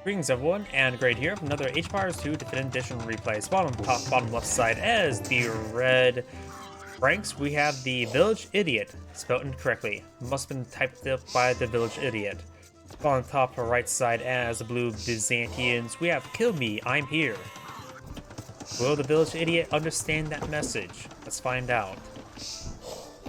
Greetings everyone, and great here with another H-Bars 2 Definitive Edition replay. Bottom left side as the red ranks, we have the Village Idiot, spelled incorrectly. Must have been typed up by the Village Idiot. On top right side as the blue Byzantines, we have Kill Me, I'm Here. Will the Village Idiot understand that message? Let's find out.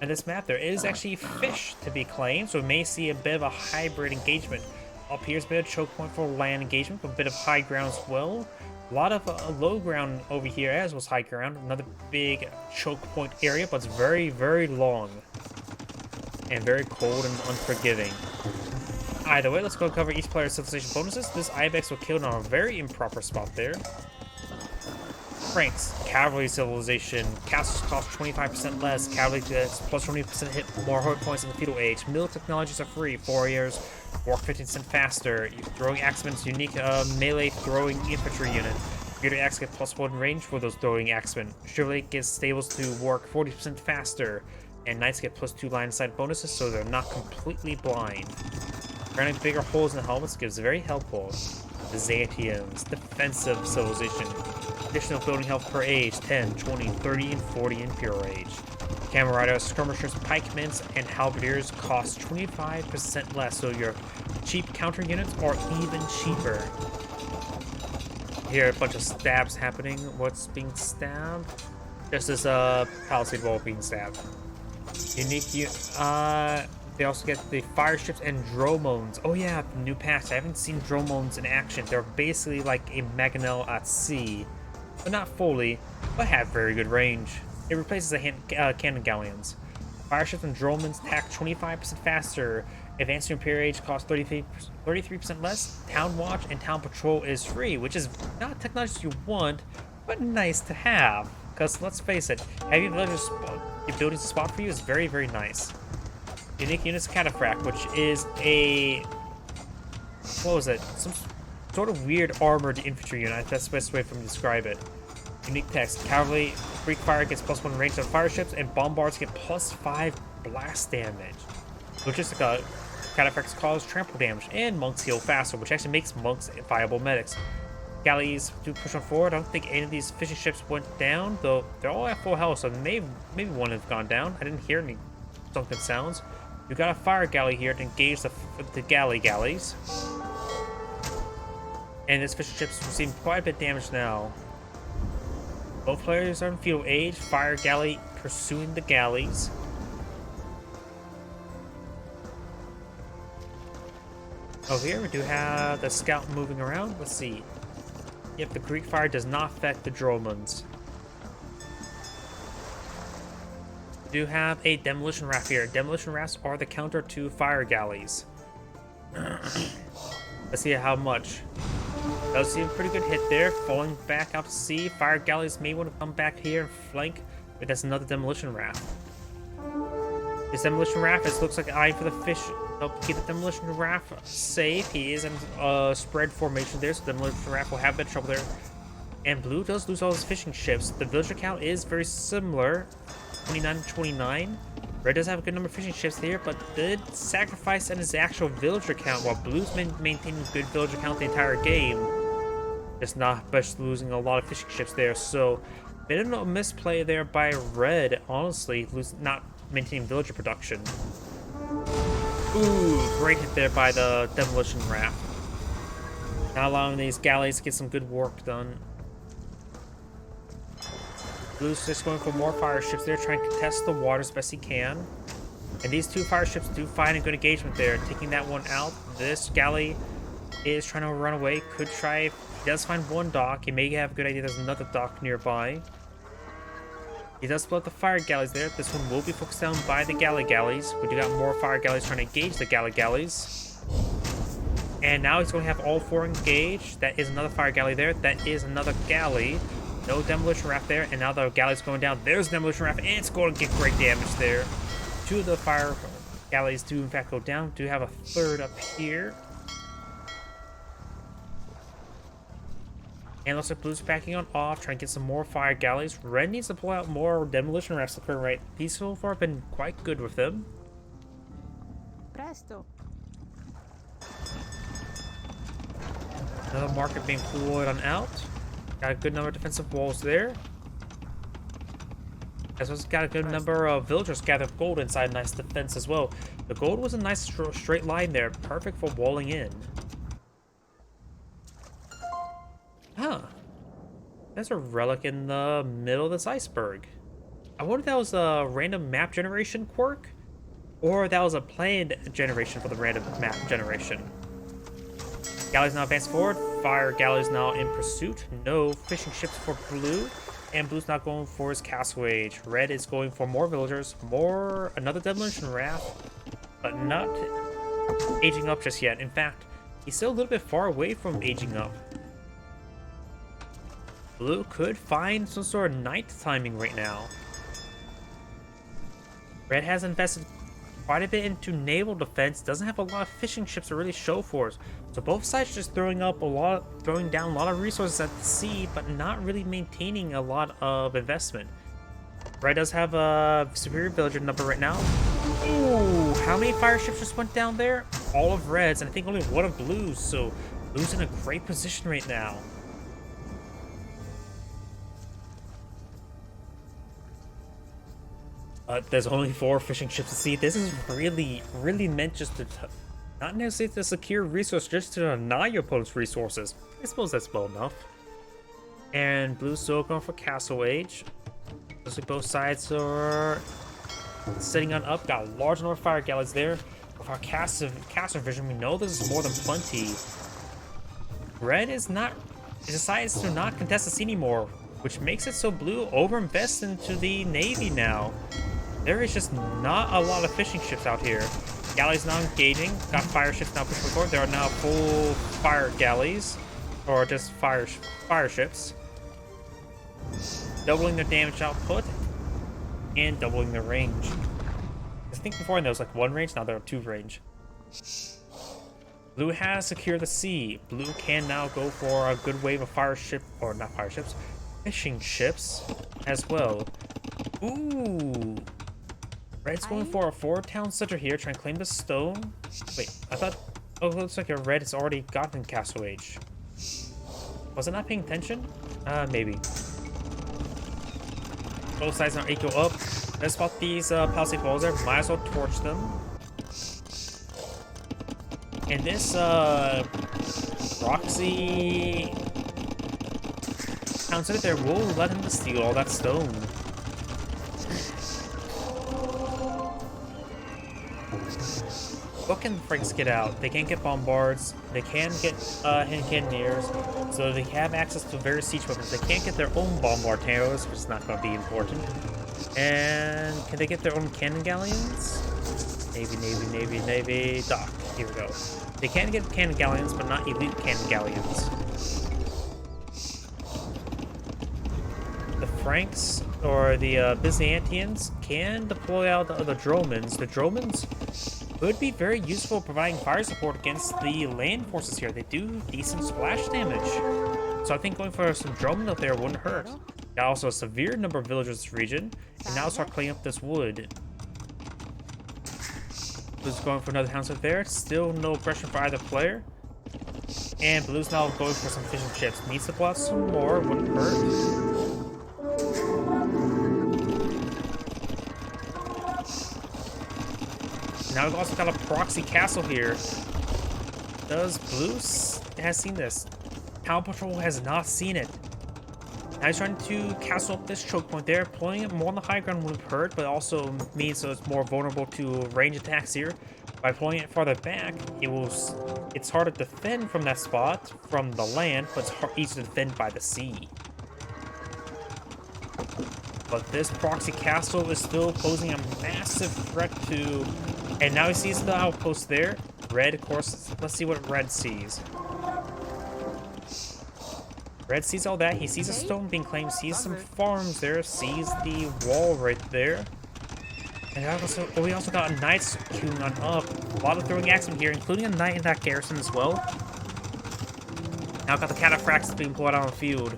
In this map, there is actually fish to be claimed, so we may see a bit of a hybrid engagement. Up here's a bit of choke point for land engagement, but a bit of high ground as well. A lot of low ground over here as was high ground. Another big choke point area, but it's very, very long. And very cold and unforgiving. Either way, let's go cover each player's civilization bonuses. This Ibex was killed on a very improper spot there. Ranks, Cavalry Civilization. Castles cost 25% less. Cavalry gets plus 20% hit, more hard points in the feudal age. Mill technologies are free. 4 years, work 15% faster. Throwing axemen's unique melee throwing infantry unit. Bearded axe gets plus 1 range for those throwing axemen. Chivalry gets stables to work 40% faster. And knights get plus 2 line of sight bonuses, so they're not completely blind. Granting bigger holes in the helmets gives very helpful. Byzantians, defensive civilization. Additional building health per age, 10, 20, 30, and 40 in pure age. Cameriders, skirmishers, pikemen, and halberdiers cost 25% less, so your cheap counter units are even cheaper. Here, a bunch of stabs happening. What's being stabbed? Just this palisade wall being stabbed. They also get the fire ships and dromones. Oh yeah, the new patch. I haven't seen dromones in action. They're basically like a mangonel at sea, but not fully, but have very good range. It replaces the cannon galleons. Fire ships and dromones attack 25% faster. Advanced Imperial Age costs 33% less. Town Watch and Town Patrol is free, which is not technology you want, but nice to have. Because let's face it, having buildings spot for you is very, very nice. Unique units Cataphract, which is a, what was it? Some sort of weird armored infantry unit. That's the best way for me to describe it. Unique text: Cavalry, Greek fire gets plus 1 range on fire ships, and bombards get plus 5 blast damage. Logistica Cataphracts cause trample damage, and monks heal faster, which actually makes monks viable medics. Galleys do push on forward. I don't think any of these fishing ships went down, though they're all at full health, so maybe one has gone down. I didn't hear any sunken sounds. You got a fire galley here to engage the galleys. And this fishing ship's receiving quite a bit of damage now. Both players are in feudal age. Fire galley pursuing the galleys. Over here we do have the scout moving around. Let's see. Yep, the Greek fire does not affect the dromones. Do have a demolition raft here. Demolition rafts are the counter to fire galleys. Let's see how much. Does see a pretty good hit there. Falling back out to sea. Fire galleys may want to come back here and flank, but that's another demolition raft. This demolition raft looks like an eye for the fish. Help keep the demolition raft safe. He is in a spread formation there, so the demolition raft will have a bit of trouble there. And blue does lose all his fishing ships. The villager count is very similar. 29 to 29. Red does have a good number of fishing ships here, but did sacrifice in his actual villager count, while Blue's been maintaining good villager count the entire game. Just not best losing a lot of fishing ships there, so bit of a misplay there by Red, honestly, not maintaining villager production. Ooh, great hit there by the demolition raft. Not allowing these galleys to get some good work done. Blue's just going for more fire ships there, trying to contest the water as best he can. And these two fire ships do find a good engagement there, taking that one out. This galley is trying to run away, could try. He does find one dock. He may have a good idea there's another dock nearby. He does split the fire galleys there. This one will be focused down by the galleys. We do got more fire galleys trying to engage the galleys. And now he's going to have all 4 engaged. That is another fire galley there. That is another galley. No demolition raft there, and now the galley's going down. There's the demolition raft, and it's going to get great damage there. 2 of the fire galleys do in fact go down. Do have a 3rd up here. And looks like Blue's backing on off, trying to get some more fire galleys. Red needs to pull out more demolition rafts left and right. These so far have been quite good with them. Presto. Another market being pulled on out. Got a good number of defensive walls there. As well as got a good number of villagers gathered gold inside nice defense as well. The gold was a nice straight line there, perfect for walling in. Huh. There's a relic in the middle of this iceberg. I wonder if that was a random map generation quirk, or that was a planned generation for the random map generation. Galleys now advance forward. Fire galleys now in pursuit. No fishing ships for blue. And blue's not going for his castle age. Red is going for more villagers. Another demolition raft. But not aging up just yet. In fact, he's still a little bit far away from aging up. Blue could find some sort of night timing right now. Red has invested quite a bit into naval defense. Doesn't have a lot of fishing ships to really show for us. So both sides just throwing down a lot of resources at the sea, but not really maintaining a lot of investment. Red does have a superior villager number right now. Ooh, how many fire ships just went down there? All of Red's, and I think only one of Blue's. So Blue's in a great position right now. There's only 4 fishing ships to see. This is really meant just to, not necessarily to secure resources, just to deny your opponent's resources. I suppose that's well enough. And Blue's still going for Castle Age. Looks like both sides are setting on up. Got a large number of fire galleys there. With our caster vision, we know this is more than plenty. Red decides to not contest the sea anymore, which makes it so Blue overinvests into the Navy now. There is just not a lot of fishing ships out here. Galleys now engaging. Got fire ships now pushing forward. There are now full fire galleys, or just fire ships. Doubling their damage output and doubling their range. I think before there was like 1 range, now there are 2 range. Blue has secured the sea. Blue can now go for a good wave of fishing ships as well. Ooh. Red's going for a 4 town center here, trying to claim the stone. Wait, I thought... Oh, it looks like a red has already gotten Castle Age. Was I not paying attention? Maybe. Both sides now equal up. Let's spot these palisade walls there. Might as well torch them. And this Roxy town center there will let him steal all that stone. What can the Franks get out? They can't get bombards, they can get cannoneers, so they have access to various siege weapons. They can't get their own bombardiers, which is not going to be important. And can they get their own cannon galleons? Navy, dock. Here we go. They can get cannon galleons, but not elite cannon galleons. The Franks, or the Byzantines, can deploy out the Dromans. The Dromans could be very useful providing fire support against the land forces here. They do decent splash damage. So I think going for some Droman up there wouldn't hurt. Got also a severe number of villagers in this region. And now start cleaning up this wood. Blue's going for another house up there. Still no pressure for either player. And Blue's now going for some fishing ships. Needs to pull out some more, wouldn't hurt. Now we've also got a proxy castle here. Does Blue has seen this? Town Patrol has not seen it. Now he's trying to castle up this choke point there. Pulling it more on the high ground would hurt, but also means so it's more vulnerable to range attacks here. By pulling it farther back, it's hard to defend from that spot, from the land, but it's easy to defend by the sea. But this proxy castle is still posing a massive threat to... And now he sees the outpost there. Red, of course. Let's see what Red sees. Red sees all that. He sees a stone being claimed. Sees some farms there. Sees the wall right there. And we also got knights queuing on up. A lot of throwing action here, including a knight in that garrison as well. Now got the cataphracts being pulled out on the field.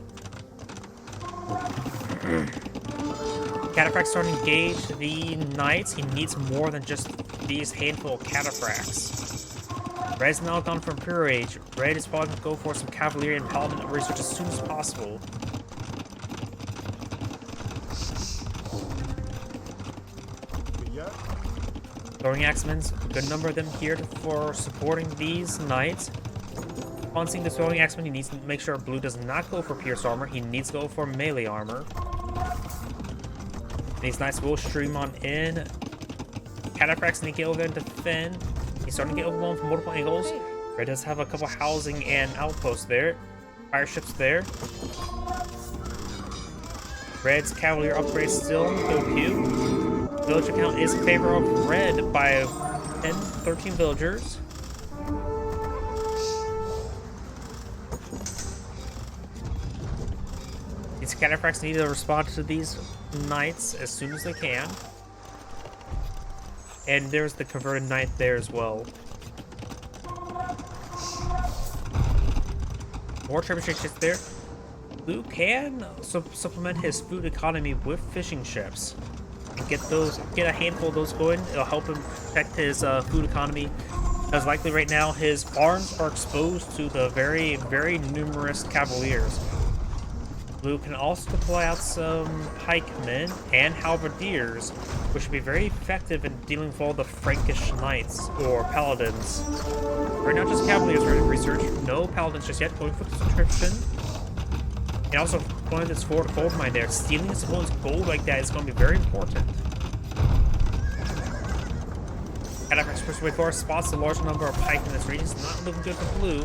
Cataphracts starting to engage the knights. He needs more than just these handful of cataphracts. Red's now gone for Imperial Age. Red is probably going to go for some Cavalier and Paladin research as soon as possible. Throwing Axemen, a good number of them here for supporting these knights. Upon seeing the Throwing Axemen, he needs to make sure blue does not go for Pierce Armor. He needs to go for melee armor. These knights will stream on in. Cataphracts need to get over and defend. He's starting to get overwhelmed from multiple angles. Red does have a couple housing and outposts there. Fire ships there. Red's Cavalier upgrade still on the go queue. Villager count is in favor of Red by 10, 13 villagers. These Cataphracts need to respond to these knights as soon as they can. And there's the converted knight there as well. More trebuchet ships there. Blue can supplement his food economy with fishing ships and get a handful of those going. It'll help him protect his food economy, because likely right now his farms are exposed to the very, very numerous Cavaliers. Blue can also deploy out some pikemen and halberdiers, which should be very effective in dealing with all the Frankish knights or paladins. Right now, just Cavaliers ready to research. No paladins just yet. Going for subscription. And also going this forward gold mine there. Stealing his opponent's gold like that is going to be very important. Cataphracts push way forward, spots a large number of pikemen in this region. It's not looking good for blue.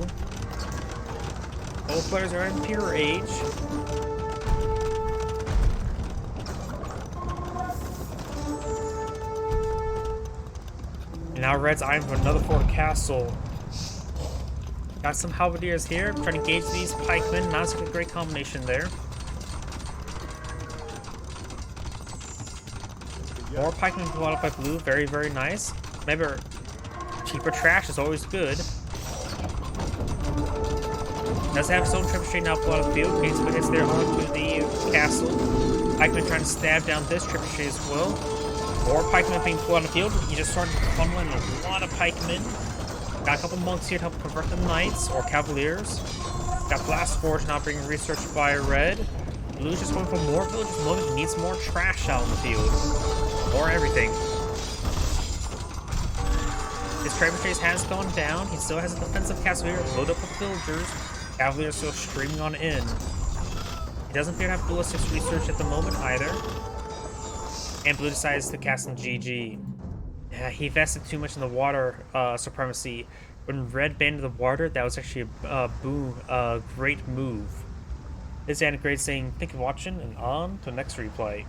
Both players are in Imperial Age. And now Red's eyeing for another fort castle. Got some halberdiers here, trying to engage these pikemen. Not such a great combination there. More pikemen pulled out by blue, very, very nice. Remember, cheaper trash is always good. Does have his own trebuchet now pulled out of the field. Getting some hits there onto the castle. Pikemen trying to stab down this trebuchet as well. More pikemen being pulled out of the field. You just started funneling a lot of pikemen. Got a couple monks here to help convert the knights or cavaliers. Got Blast Forge now bringing research by Red. Blue's just going for more villages. Moment needs more trash out in the field. More everything. His trebuchet has gone down. He still has a defensive castle here. Load up with villagers. Cavaliers still streaming on in. He doesn't appear to have ballistics research at the moment either. And Blue decides to cast some GG. Yeah, he invested too much in the water supremacy. When Red banned the water, that was actually a great move. This is Anna Grade saying, thank you for watching, and on to the next replay.